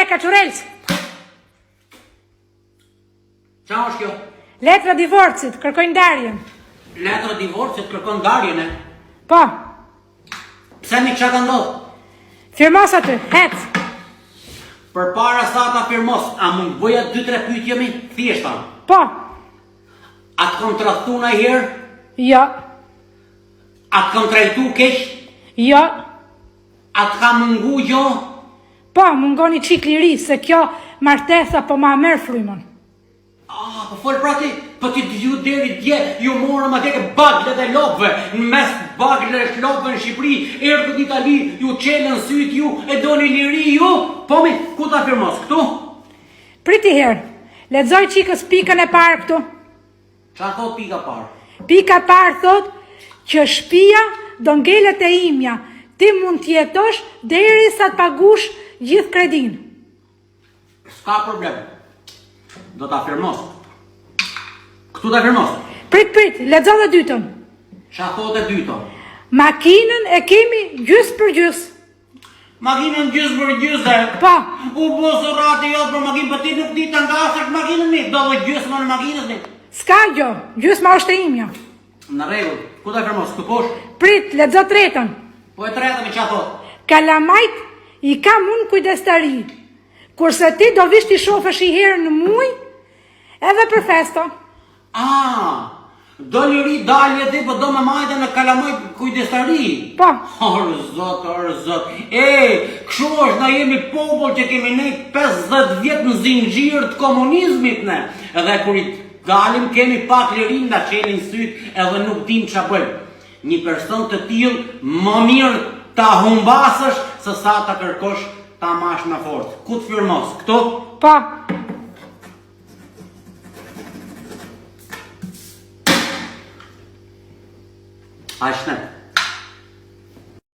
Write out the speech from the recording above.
leka Çurelc. Qa është kjo? Letra divorcit, kërkojnë ndarjen. Letra divorcit kërkon ndarjen, e? Po, Pse mi qa ka ndodhë? firmos aty, hec. Për para sa ta firmos, a mund bëja 2-3 pyetje mi? Thjeshta. Po, A të kom tradhtu na herë? jo, A të kom trajtu keq? jo. A të ka mungu gjo? Po, mungoni qik liri, se kjo martesa po ma merë frymën. Po folë pra ti, po ti ju deri dje, ju morëm atje baglet e lopëve, në mes baglet e lopëve në Shqipëri, erdhët në Itali, ju qelën syt ju, e doni liri ju, po mi, ku ta firmos, këtu? Priti herë, lexoj qikës pikën e parë këtu. Qa thot pika parë? Pika parë thot që shtëpia do ngelet e imja, ti mund t'jetosh deri sa të pagush gjithë kredin. S'ka problem, do ta firmos. Këtu ta firmos. Prit, lexo dhe dytën. Qa thot e dyto? Makinën e kemi gjys për gjys. Makinën gjys për gjys e? Po, U bosu rati jotë për makinë, për ti nuk dita nga asht makinën mi, do dhe gjys më në makinës mi. s'ka gjo, gjysma është e imja. Në regull, ku ta firmos, këtu posh? Prit, lexo tretën. Po e treta mi qa thot? Kalamajt i ka mund kujdestari, kurse ti do vish t'i shofësh i herë në muj, edhe për festo. Do liri dalje ti, po do me majte në Kalamaj kujdestari. Po, Orë zot. Kështu është, na jemi popull që kemi nejt 50 vjet në zinxhir të komunizmit ne. Edhe kur i dalim kemi pak lirin nga qelin syt edhe nuk dim qa bëjmë. Një person të tillë më mirë ta humbasësh se sa ta kërkosh ta mash me forcë. Ku të firmos? Këtu? po. Ashtë ne.